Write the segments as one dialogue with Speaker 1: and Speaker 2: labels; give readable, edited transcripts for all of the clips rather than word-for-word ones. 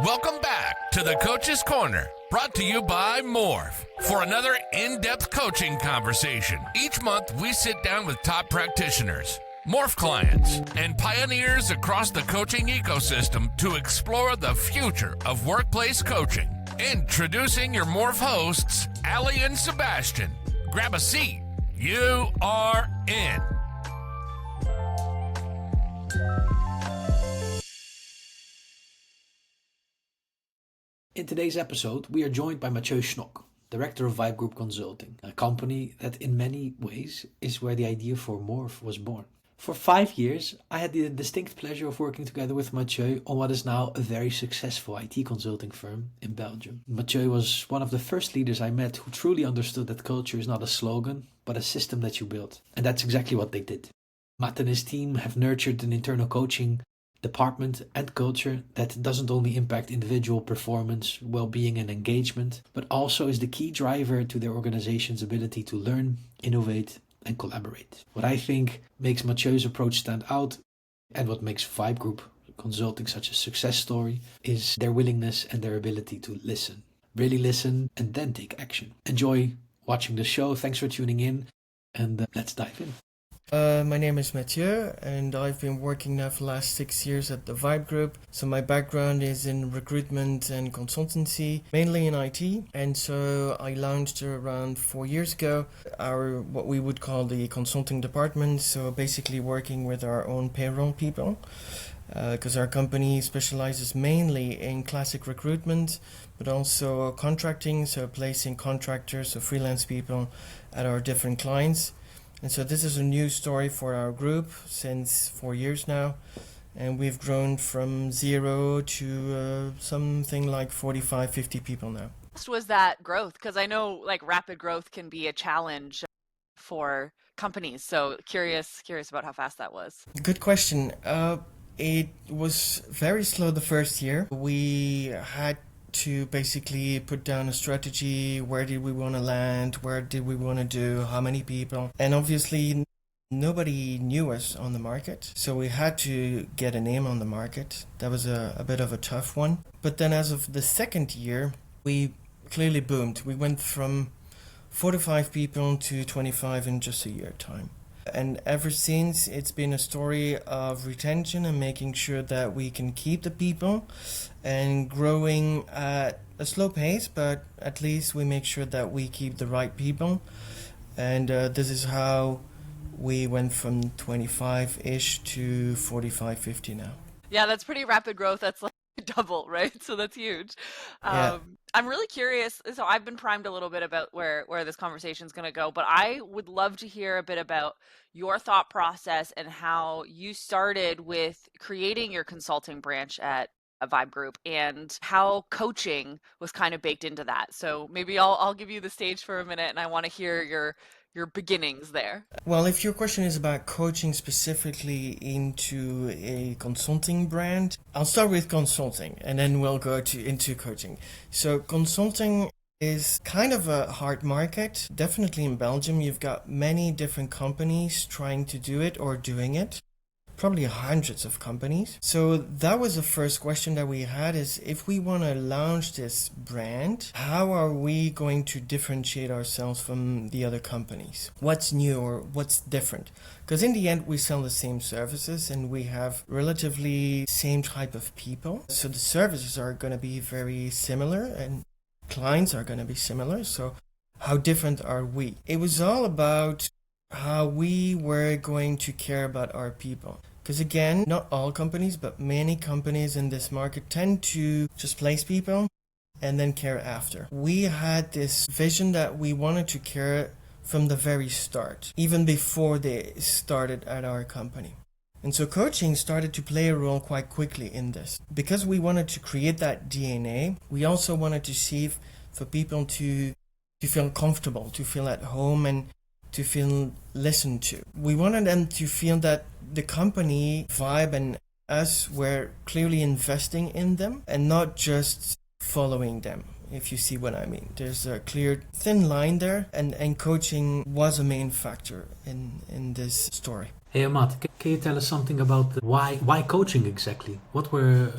Speaker 1: Welcome back to the Coach's Corner, brought to you by Morph, for another in-depth coaching conversation. Each month, we sit down with top practitioners, Morph clients, and pioneers across the coaching ecosystem to explore the future of workplace coaching. Introducing your Morph hosts, Ali and Sebastian. Grab a seat. You are in.
Speaker 2: In today's episode, we are joined by Matthieu Schnock, Director of Vibe Group Consulting, a company that in many ways is where the idea for Morph was born. For 5 years, I had the distinct pleasure of working together with Matthieu on what is now a very successful IT consulting firm in Belgium. Matthieu was one of the first leaders I met who truly understood that culture is not a slogan, but a system that you build. And that's exactly what they did. Matt and his team have nurtured an internal coaching department and culture that doesn't only impact individual performance, well-being and engagement, but also is the key driver to their organization's ability to learn, innovate and collaborate. What I think makes Matthieu's approach stand out and what makes Vibe Group Consulting such a success story is their willingness and their ability to listen. Really listen and then take action. Enjoy watching the show. Thanks for tuning in and let's dive in.
Speaker 3: My name is Matthieu and I've been working now for the last 6 years at the Vibe Group. So my background is in recruitment and consultancy, mainly in IT. And so I launched around 4 years ago our what we would call the consulting department. So basically working with our own payroll people. Because our company specializes mainly in classic recruitment, but also contracting, so placing contractors, so freelance people at our different clients. And so this is a new story for our group since 4 years now. And we've grown from 0 to something like 45, 50 people now.
Speaker 4: Was that growth? Because I know like rapid growth can be a challenge for companies. So curious about how fast that was.
Speaker 3: Good question. It was very slow the first year. We had to basically put down a strategy. Where did we want to land? Where did we want to do? How many people? And obviously nobody knew us on the market. So we had to get a name on the market. That was a bit of a tough one. But then as of the second year, we clearly boomed. We went from 4 to 5 people to 25 in just a year time. And ever since, it's been a story of retention and making sure that we can keep the people and growing at a slow pace, but at least we make sure that we keep the right people. And this is how we went from 25-ish to 45, 50 now.
Speaker 4: Yeah, that's pretty rapid growth. That's like double, right? So that's huge.
Speaker 3: Yeah.
Speaker 4: I'm really curious. So I've been primed a little bit about where this conversation is going to go, but I would love to hear a bit about your thought process and how you started with creating your consulting branch at a Vibe Group and how coaching was kind of baked into that. So maybe I'll give you the stage for a minute and I want to hear your beginnings there.
Speaker 3: Well, if your question is about coaching specifically into a consulting brand, I'll start with consulting and then we'll go into coaching. So consulting is kind of a hard market. Definitely in Belgium, you've got many different companies trying to do it or doing it. Probably hundreds of companies. So that was the first question that we had is if we want to launch this brand, how are we going to differentiate ourselves from the other companies? What's new or what's different? Because in the end, we sell the same services and we have relatively same type of people. So the services are going to be very similar and clients are going to be similar. So how different are we? It was all about how we were going to care about our people. Because again, not all companies, but many companies in this market tend to just place people and then care after. We had this vision that we wanted to care from the very start, even before they started at our company. And so coaching started to play a role quite quickly in this. Because we wanted to create that DNA, we also wanted to see for people to feel comfortable, to feel at home and to feel listened to. We wanted them to feel that the company, Vibe, and us were clearly investing in them and not just following them, if you see what I mean. There's a clear thin line there, and coaching was a main factor in this story.
Speaker 2: Hey Amat, can you tell us something about why coaching exactly? What were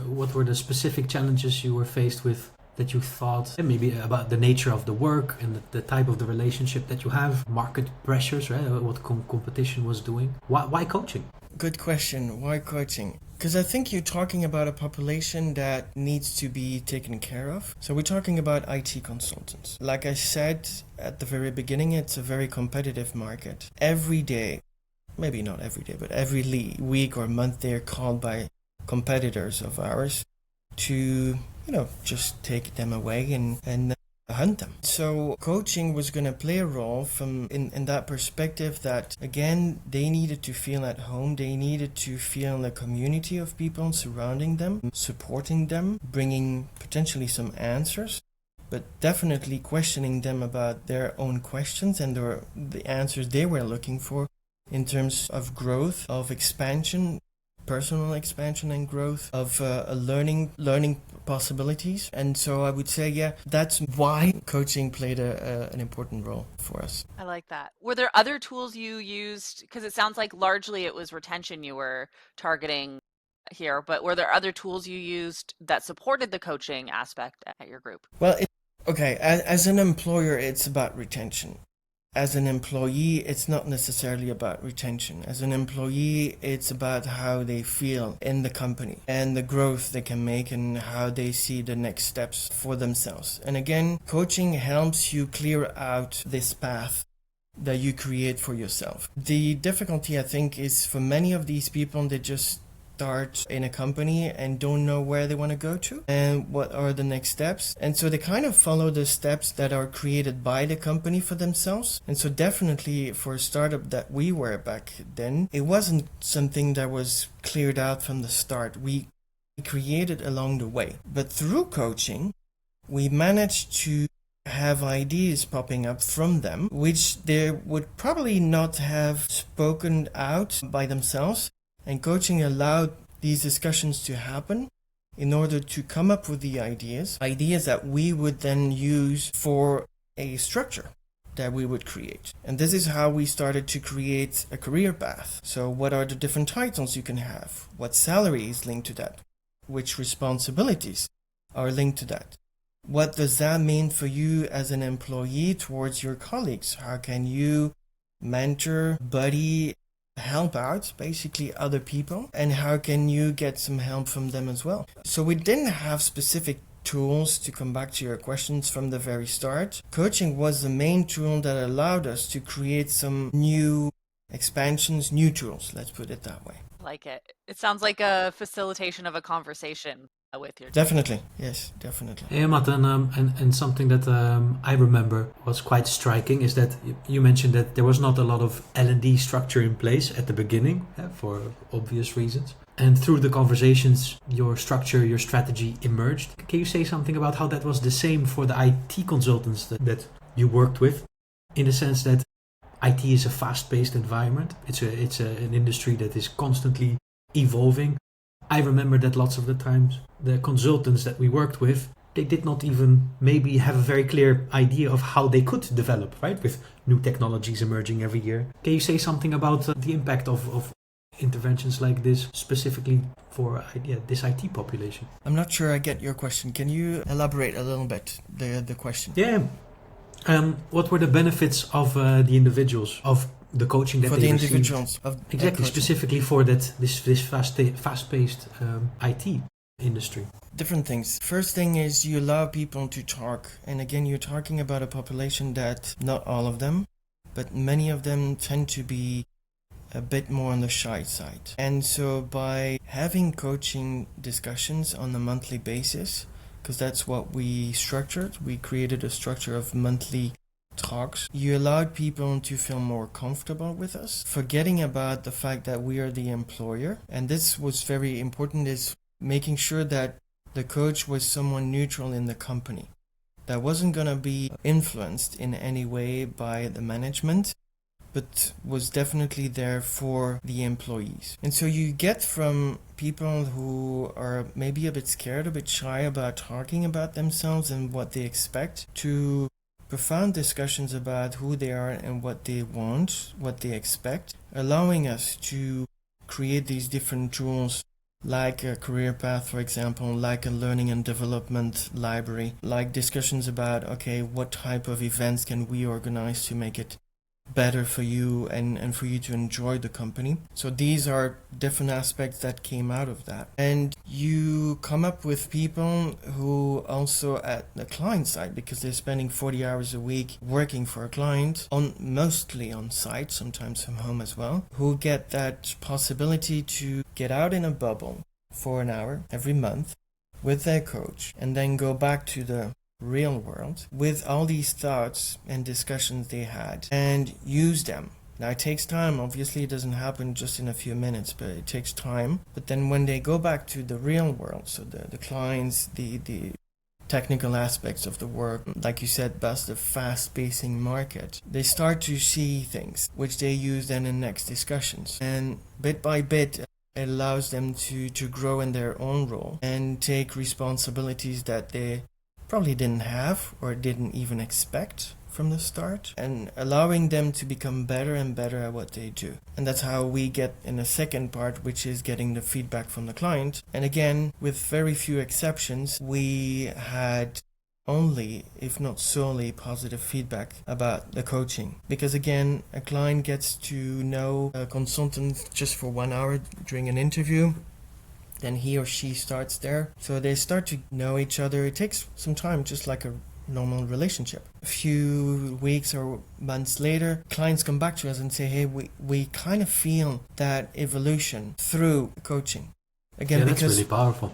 Speaker 2: the specific challenges you were faced with that you thought, and maybe about the nature of the work and the type of the relationship that you have, market pressures, right? What competition was doing. Why coaching?
Speaker 3: Good question. Why coaching? Because I think you're talking about a population that needs to be taken care of. So we're talking about IT consultants. Like I said at the very beginning, it's a very competitive market. Every day, maybe not every day, but every week or month, they're called by competitors of ours to, just take them away and hunt them. So coaching was going to play a role in that perspective that, again, they needed to feel at home. They needed to feel the community of people surrounding them, supporting them, bringing potentially some answers, but definitely questioning them about their own questions and the answers they were looking for in terms of growth, of expansion, personal expansion and growth, of learning possibilities. And so I would say, yeah, that's why coaching played an important role for us.
Speaker 4: I like that. Were there other tools you used? Because it sounds like largely it was retention you were targeting here, but were there other tools you used that supported the coaching aspect at your group?
Speaker 3: Well, okay, as an employer, it's about retention. As an employee, it's not necessarily about retention. As an employee, it's about how they feel in the company and the growth they can make and how they see the next steps for themselves. And again, coaching helps you clear out this path that you create for yourself. The difficulty, I think, is for many of these people, they just start in a company and don't know where they want to go to and what are the next steps. And so they kind of follow the steps that are created by the company for themselves. And so definitely for a startup that we were back then, it wasn't something that was cleared out from the start. We created along the way. But through coaching, we managed to have ideas popping up from them, which they would probably not have spoken out by themselves. And coaching allowed these discussions to happen in order to come up with the ideas that we would then use for a structure that we would create. And this is how we started to create a career path. So what are the different titles you can have? What salary is linked to that? Which responsibilities are linked to that? What does that mean for you as an employee towards your colleagues? How can you mentor, buddy, help out basically other people, and how can you get some help from them as well? So we didn't have specific tools to come back to your questions from the very start. Coaching was the main tool that allowed us to create some new expansions, new tools, let's put it that way.
Speaker 4: Like it. It sounds like a facilitation of a conversation with your team.
Speaker 3: Definitely, yes, definitely.
Speaker 2: Hey, Matt, and something that I remember was quite striking is that you mentioned that there was not a lot of L&D structure in place at the beginning, for obvious reasons. And through the conversations, your structure, your strategy emerged. Can you say something about how that was the same for the IT consultants that you worked with, in the sense that IT is a fast-paced environment. It's an industry that is constantly evolving. I remember that lots of the times the consultants that we worked with, they did not even maybe have a very clear idea of how they could develop, right? With new technologies emerging every year. Can you say something about the impact of interventions like this specifically for this IT population?
Speaker 3: I'm not sure I get your question. Can you elaborate a little bit the question?
Speaker 2: Yeah. What were the benefits of the individuals of the coaching that
Speaker 3: for
Speaker 2: they
Speaker 3: the
Speaker 2: received?
Speaker 3: individuals of
Speaker 2: Exactly, specifically for this fast-paced IT industry?
Speaker 3: Different things. First thing is you allow people to talk, and again you're talking about a population that, not all of them, but many of them tend to be a bit more on the shy side. And so by having coaching discussions on a monthly basis, because that's what we structured, we created a structure of monthly talks, you allowed people to feel more comfortable with us, forgetting about the fact that we are the employer. And this was very important, is making sure that the coach was someone neutral in the company, that wasn't going to be influenced in any way by the management, but was definitely there for the employees. And so you get from people who are maybe a bit scared, a bit shy about talking about themselves and what they expect, to profound discussions about who they are and what they want, what they expect, allowing us to create these different tools like a career path, for example, like a learning and development library, like discussions about, okay, what type of events can we organize to make it better for you and for you to enjoy the company. So these are different aspects that came out of that. And you come up with people who also at the client side, because they're spending 40 hours a week working for a client, mostly on site, sometimes from home as well, who get that possibility to get out in a bubble for an hour every month with their coach and then go back to the real world with all these thoughts and discussions they had and use them. Now it takes time, obviously it doesn't happen just in a few minutes, but it takes time. But then when they go back to the real world, so the clients, the technical aspects of the work, like you said, Bas, the fast-pacing market, they start to see things which they use then in next discussions. And bit by bit, it allows them to grow in their own role and take responsibilities that they probably didn't have or didn't even expect from the start, and allowing them to become better and better at what they do. And that's how we get in the second part, which is getting the feedback from the client. And again, with very few exceptions, we had only, if not solely, positive feedback about the coaching. Because again, a client gets to know a consultant just for 1 hour during an interview. Then he or she starts there. So they start to know each other. It takes some time, just like a normal relationship. A few weeks or months later, clients come back to us and say, hey, we kind of feel that evolution through coaching. Again,
Speaker 2: yeah, that's really powerful.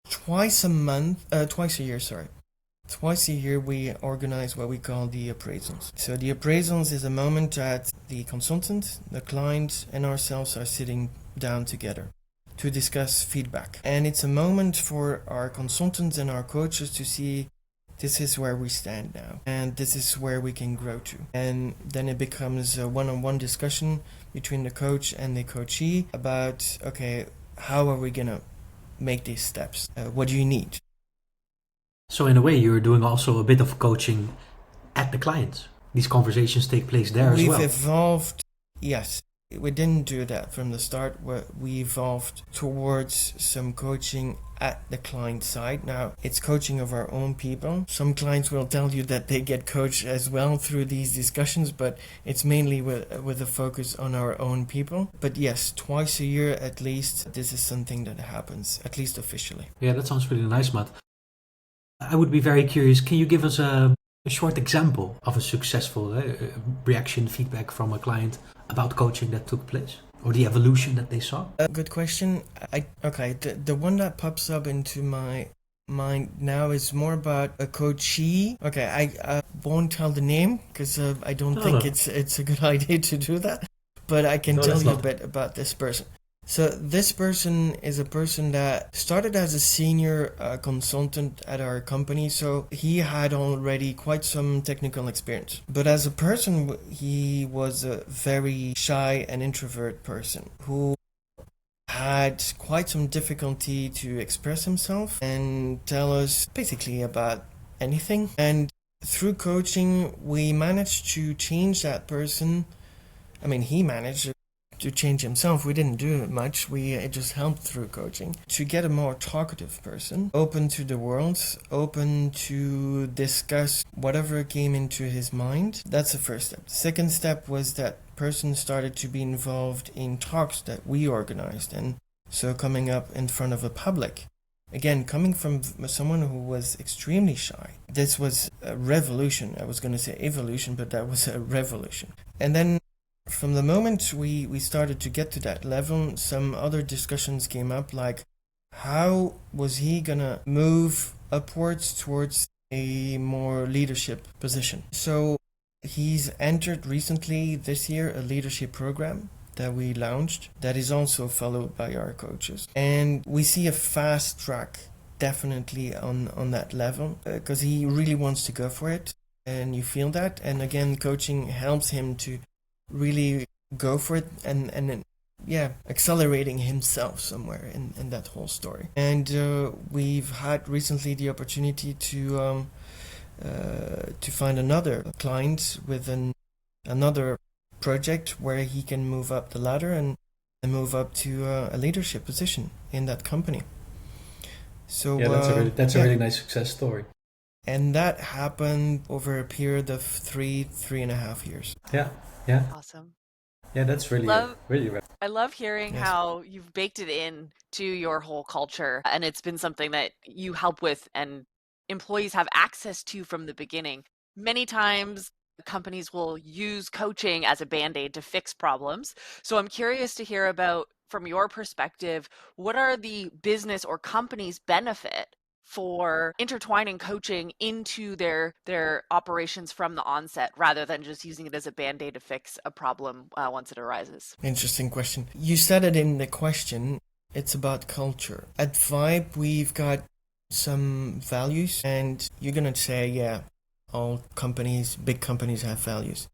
Speaker 3: Twice a year we organize what we call the appraisals. So the appraisals is a moment that the consultant, the client, and ourselves are sitting down together to discuss feedback. And it's a moment for our consultants and our coaches to see, this is where we stand now, and this is where we can grow to. And then it becomes a one-on-one discussion between the coach and the coachee about, okay, how are we going to make these steps? What do you need?
Speaker 2: So in a way, you're doing also a bit of coaching at the clients. These conversations take place there as well.
Speaker 3: We've evolved, yes. We didn't do that from the start. We evolved towards some coaching at the client side. Now, it's coaching of our own people. Some clients will tell you that they get coached as well through these discussions, but it's mainly with a focus on our own people. But yes, twice a year at least, this is something that happens, at least officially.
Speaker 2: Yeah, that sounds really nice, Matt. I would be very curious. Can you give us a short example of a successful reaction, feedback from a client about coaching that took place, or the evolution that they saw?
Speaker 3: Good question. The one that pops up into my mind now is more about a coachee. Okay, I won't tell the name because I don't think it's a good idea to do that, but I can tell you a bit about this person. So this person is a person that started as a senior consultant at our company, so he had already quite some technical experience. But as a person, he was a very shy and introvert person who had quite some difficulty to express himself and tell us basically about anything. And through coaching, we managed to change that person. I mean, he managed to change himself. We didn't do much. It just helped through coaching to get a more talkative person, open to the world, open to discuss whatever came into his mind. That's the first step. The second step was that person started to be involved in talks that we organized, and so coming up in front of a public. Again, coming from someone who was extremely shy. This was a revolution. I was going to say evolution, but that was a revolution. And then from the moment we started to get to that level, some other discussions came up, like how was he gonna move upwards towards a more leadership position. So he's entered recently this year a leadership program that we launched that is also followed by our coaches. And we see a fast track definitely on that level because he really wants to go for it, and you feel that. And again, coaching helps him to really go for it and accelerating himself somewhere in that whole story. And we've had recently the opportunity to find another client with another project where he can move up the ladder and move up to a leadership position in that company. So
Speaker 2: yeah, that's a really nice success story.
Speaker 3: And that happened over a period of 3.5 years.
Speaker 2: Yeah.
Speaker 4: Awesome.
Speaker 2: Yeah, that's really
Speaker 4: I love hearing
Speaker 3: Yes.
Speaker 4: how you've baked it in to your whole culture, and it's been something that you help with and employees have access to from the beginning. Many times companies will use coaching as a band-aid to fix problems. So I'm curious to hear about, from your perspective, what are the business or company's benefit for intertwining coaching into their operations from the onset rather than just using it as a band-aid to fix a problem once it arises?
Speaker 3: Interesting question. You said it in the question. It's about culture. At Vibe, we've got some values, and you're going to say, yeah, all companies, big companies have values.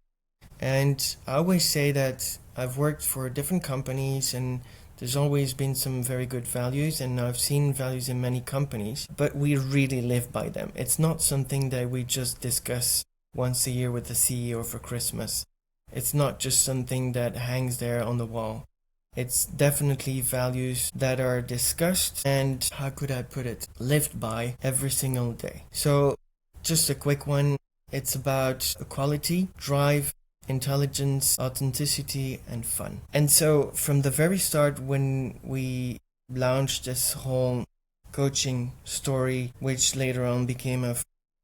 Speaker 3: And I always say that I've worked for different companies and there's always been some very good values, and I've seen values in many companies, but we really live by them. It's not something that we just discuss once a year with the CEO for Christmas. It's not just something that hangs there on the wall. It's definitely values that are discussed and, how could I put it, lived by every single day. So, just a quick one. It's about equality, drive, intelligence, authenticity, and fun. And so from the very start, when we launched this whole coaching story, which later on became a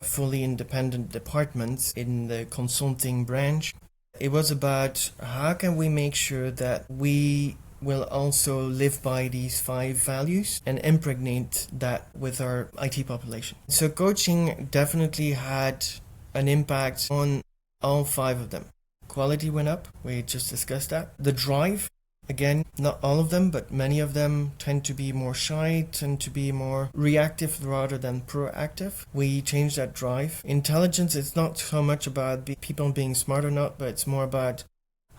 Speaker 3: fully independent department in the consulting branch, it was about how can we make sure that we will also live by these 5 values and impregnate that with our IT population. So coaching definitely had an impact on all 5 of them. Quality went up, we just discussed that. The drive, again, not all of them, but many of them tend to be more shy, tend to be more reactive rather than proactive. We changed that drive. Intelligence is not so much about people being smart or not, but it's more about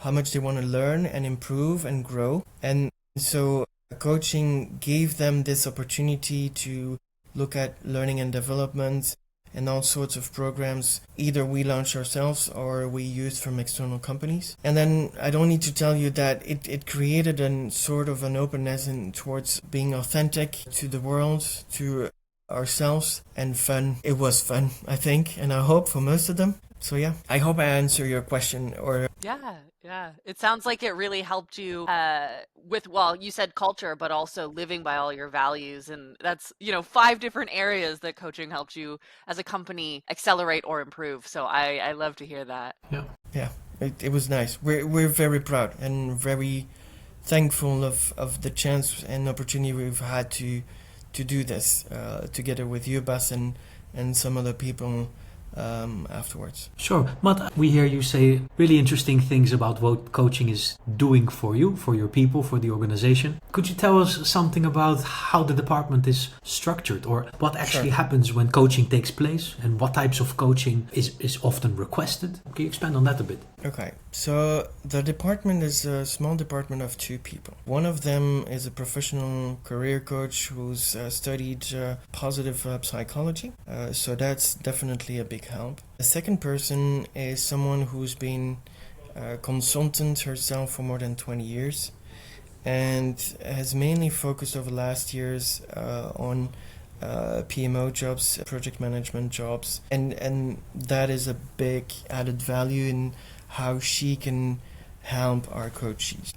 Speaker 3: how much they want to learn and improve and grow. And so coaching gave them this opportunity to look at learning and development and all sorts of programs. Either we launch ourselves or we use from external companies. And then I don't need to tell you that it created a sort of an openness towards being authentic to the world, to ourselves, and fun. It was fun, I think, and I hope for most of them. So yeah, I hope I answer your question. Or
Speaker 4: Yeah. It sounds like it really helped you with, well, you said culture, but also living by all your values. And that's, 5 different areas that coaching helped you as a company accelerate or improve. So I love to hear that.
Speaker 3: Yeah, it was nice. We're very proud and very thankful of the chance and opportunity we've had to do this together with you, Bas, and some other people afterwards.
Speaker 2: Sure. Matt, we hear you say really interesting things about what coaching is doing for you, for your people, for the organization. Could you tell us something about how the department is structured, or what actually happens when coaching takes place, and what types of coaching is often requested? Can you expand on that a bit?
Speaker 3: Okay, so the department is a small department of 2 people. One of them is a professional career coach who's studied positive psychology, so that's definitely a big help. The second person is someone who's been a consultant herself for more than 20 years and has mainly focused over the last years on PMO jobs, project management jobs, and that is a big added value in how she can help our coaches.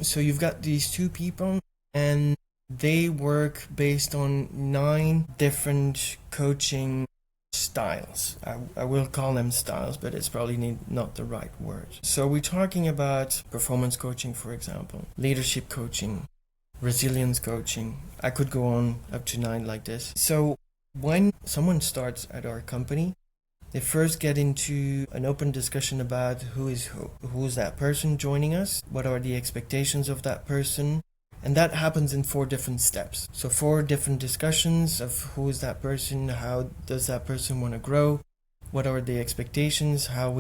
Speaker 3: So you've got these 2 people, and they work based on 9 different coaching styles. I will call them styles, but it's probably not the right word. So we're talking about performance coaching, for example, leadership coaching, resilience coaching. I could go on up to 9 like this. So when someone starts at our company, they first get into an open discussion about who is who. Who's that person joining us? What are the expectations of that person? And that happens in 4 different steps. So 4 different discussions of who is that person, how does that person want to grow, what are the expectations, how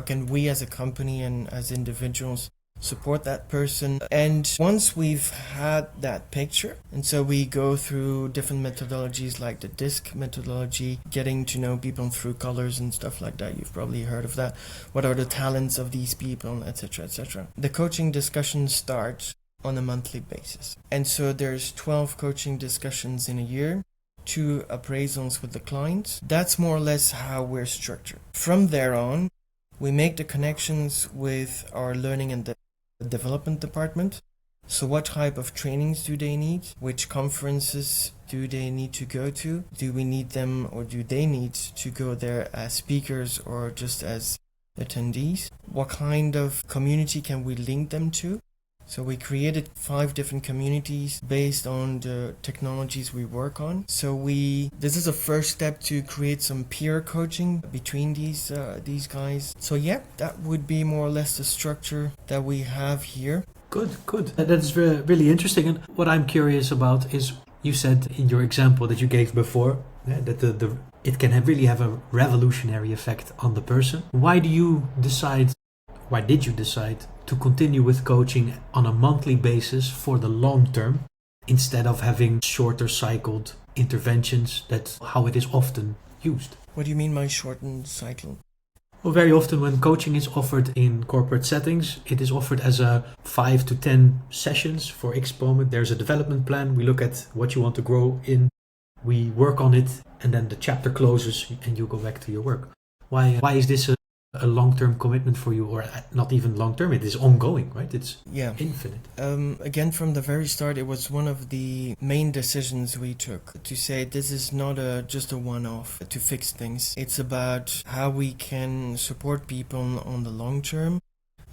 Speaker 3: can we as a company and as individuals support that person. And once we've had that picture, and so we go through different methodologies like the DISC methodology, getting to know people through colors and stuff like that. You've probably heard of that. What are the talents of these people, etc., etc. The coaching discussions start on a monthly basis. And so there's 12 coaching discussions in a year, 2 appraisals with the clients. That's more or less how we're structured. From there on, we make the connections with our learning and development department. So what type of trainings do they need? Which conferences do they need to go to? Do we need them, or do they need to go there as speakers or just as attendees? What kind of community can we link them to? So we created 5 different communities based on the technologies we work on. So this is a first step to create some peer coaching between these guys. So yeah, that would be more or less the structure that we have here.
Speaker 2: Good. That's really interesting. And what I'm curious about is, you said in your example that you gave before, that it can really have a revolutionary effect on the person. Why did you decide to continue with coaching on a monthly basis for the long term, instead of having shorter cycled interventions? That's how it is often used.
Speaker 3: What do you mean by shortened cycle?
Speaker 2: Well, very often when coaching is offered in corporate settings, it is offered as a 5 to 10 sessions for X moment. There's a development plan. We look at what you want to grow in. We work on it, and then the chapter closes and you go back to your work. Why is this a long-term commitment for you? Or not even long-term, it is ongoing, right? It's infinite.
Speaker 3: Again, from the very start, it was one of the main decisions we took to say this is not just a one-off to fix things. It's about how we can support people on the long term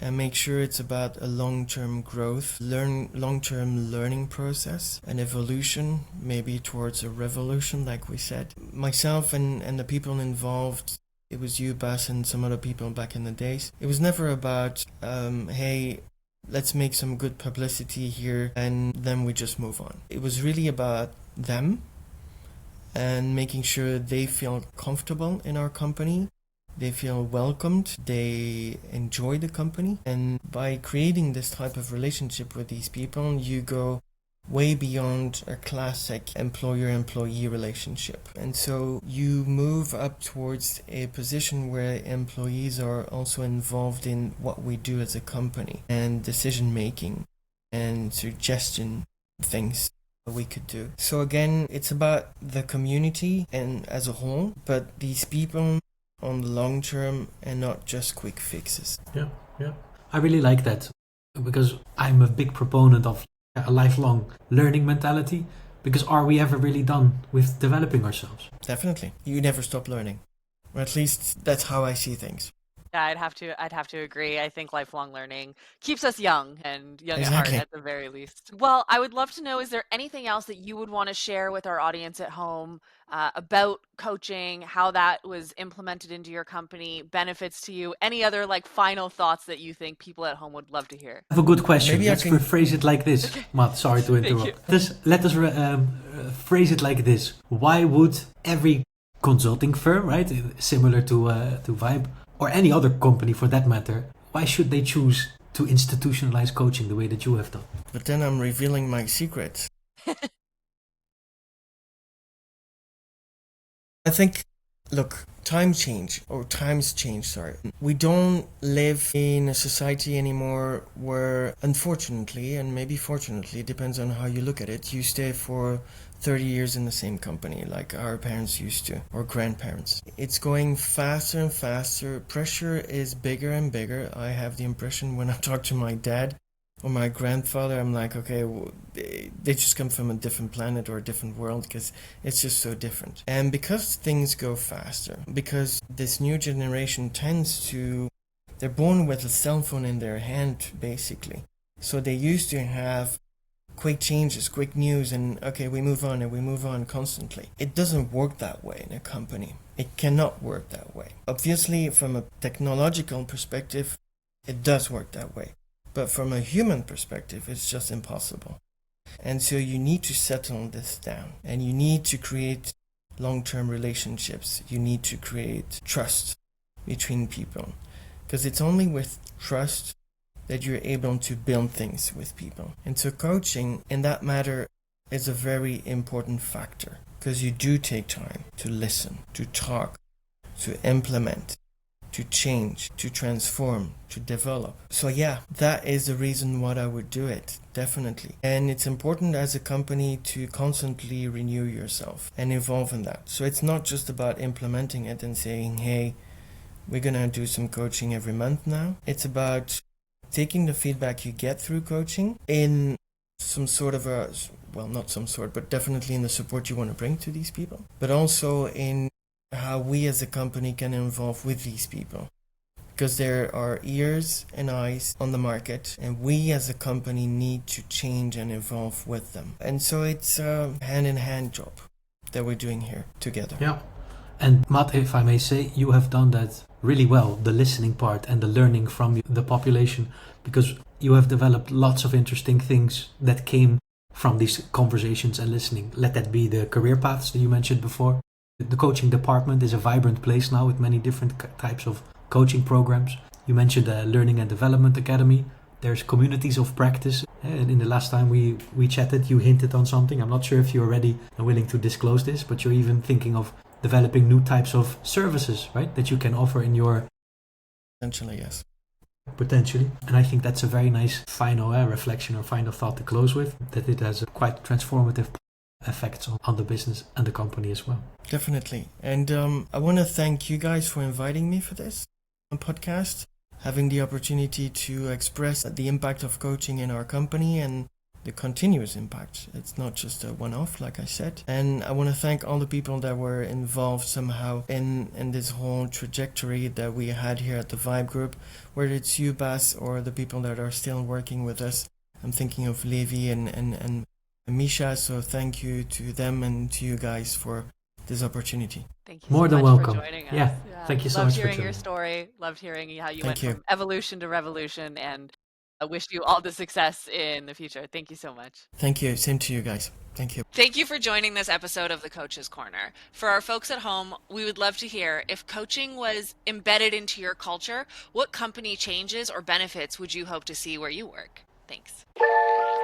Speaker 3: and make sure it's about a long-term growth, long-term learning process, an evolution, maybe towards a revolution, like we said. Myself and the people involved, it was you, Bas, and some other people back in the days. It was never about, hey, let's make some good publicity here and then we just move on. It was really about them and making sure they feel comfortable in our company, they feel welcomed, they enjoy the company. And by creating this type of relationship with these people, you go way beyond a classic employer-employee relationship. And so you move up towards a position where employees are also involved in what we do as a company, and decision-making and suggestion things we could do. So again, it's about the community and as a whole, but these people on the long term and not just quick fixes.
Speaker 2: Yeah. I really like that, because I'm a big proponent of a lifelong learning mentality, because are we ever really done with developing ourselves?
Speaker 3: Definitely. You never stop learning. Or at least that's how I see things.
Speaker 4: Yeah, I'd have to agree. I think lifelong learning keeps us young and young
Speaker 3: Exactly.
Speaker 4: at heart at the very least. Well, I would love to know, is there anything else that you would want to share with our audience at home about coaching, how that was implemented into your company, benefits to you, any other final thoughts that you think people at home would love to hear?
Speaker 2: I have a good question.
Speaker 3: Maybe
Speaker 2: Let's rephrase it like this. Matt, sorry to interrupt. Let us phrase it like this. Why would every consulting firm, right, similar to Vibe, or any other company for that matter, why should they choose to institutionalize coaching the way that you have done?
Speaker 3: But then I'm revealing my secrets. I think, look, times change. We don't live in a society anymore where, unfortunately, and maybe fortunately, it depends on how you look at it, you stay for 30 years in the same company like our parents used to, or grandparents. It's going faster and faster. Pressure is bigger and bigger. I have the impression when I talk to my dad or my grandfather, I'm like, okay, they just come from a different planet or a different world, because it's just so different. And because things go faster, because this new generation they're born with a cell phone in their hand, basically. So they used to have quick changes, quick news, and okay, we move on constantly. It doesn't work that way in a company. It cannot work that way. Obviously, from a technological perspective, it does work that way. But from a human perspective, it's just impossible. And so you need to settle this down, and you need to create long-term relationships. You need to create trust between people, because it's only with trust that you're able to build things with people. And so coaching, in that matter, is a very important factor, because you do take time to listen, to talk, to implement, to change, to transform, to develop. So yeah, that is the reason why I would do it, definitely. And it's important as a company to constantly renew yourself and evolve in that. So it's not just about implementing it and saying, hey, we're gonna do some coaching every month now. It's about taking the feedback you get through coaching in some sort of a, well, not some sort, but definitely in the support you want to bring to these people, but also in how we as a company can involve with these people, because there are ears and eyes on the market, and we as a company need to change and evolve with them. And so it's a hand-in-hand job that we're doing here together.
Speaker 2: Yeah. And Matt, if I may say, you have done that really well, the listening part and the learning from the population, because you have developed lots of interesting things that came from these conversations and listening. Let that be the career paths that you mentioned before. The coaching department is a vibrant place now with many different types of coaching programs. You mentioned the Learning and Development Academy. There's communities of practice. And in the last time we chatted, you hinted on something. I'm not sure if you're ready and willing to disclose this, but you're even thinking of developing new types of services, right? That you can offer in your...
Speaker 3: Potentially, yes.
Speaker 2: Potentially. And I think that's a very nice final reflection or final thought to close with, that it has a quite transformative effects on the business and the company as well.
Speaker 3: Definitely. And I want to thank you guys for inviting me for this podcast, having the opportunity to express the impact of coaching in our company and the continuous impact. It's not just a one-off, like I said. And I want to thank all the people that were involved somehow in this whole trajectory that we had here at the Vibe Group, whether it's you, Bas, or the people that are still working with us. I'm thinking of Levi and Misha, so thank you to them and to you guys for this opportunity.
Speaker 4: Thank you
Speaker 2: More
Speaker 4: so
Speaker 2: than
Speaker 4: much
Speaker 2: welcome.
Speaker 4: for joining us.
Speaker 2: Yeah, thank you so much for
Speaker 4: Loved hearing
Speaker 2: joining.
Speaker 4: your story. Loved hearing how you
Speaker 3: Thank
Speaker 4: went
Speaker 3: you.
Speaker 4: from evolution to revolution, and I wish you all the success in the future. Thank you so much.
Speaker 3: Thank you. Same to you guys. Thank you.
Speaker 4: Thank you for joining this episode of the Coach's Corner. For our folks at home, we would love to hear, if coaching was embedded into your culture, what company changes or benefits would you hope to see where you work? Thanks.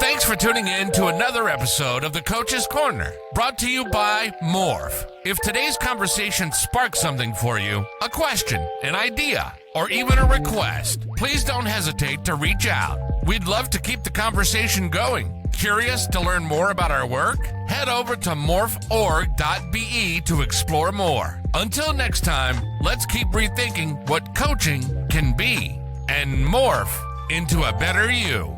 Speaker 1: Thanks for tuning in to another episode of the Coach's Corner, brought to you by Morph. If today's conversation sparked something for you, a question, an idea, or even a request, please don't hesitate to reach out. We'd love to keep the conversation going. Curious to learn more about our work? Head over to morphorg.be to explore more. Until next time, let's keep rethinking what coaching can be and morph into a better you.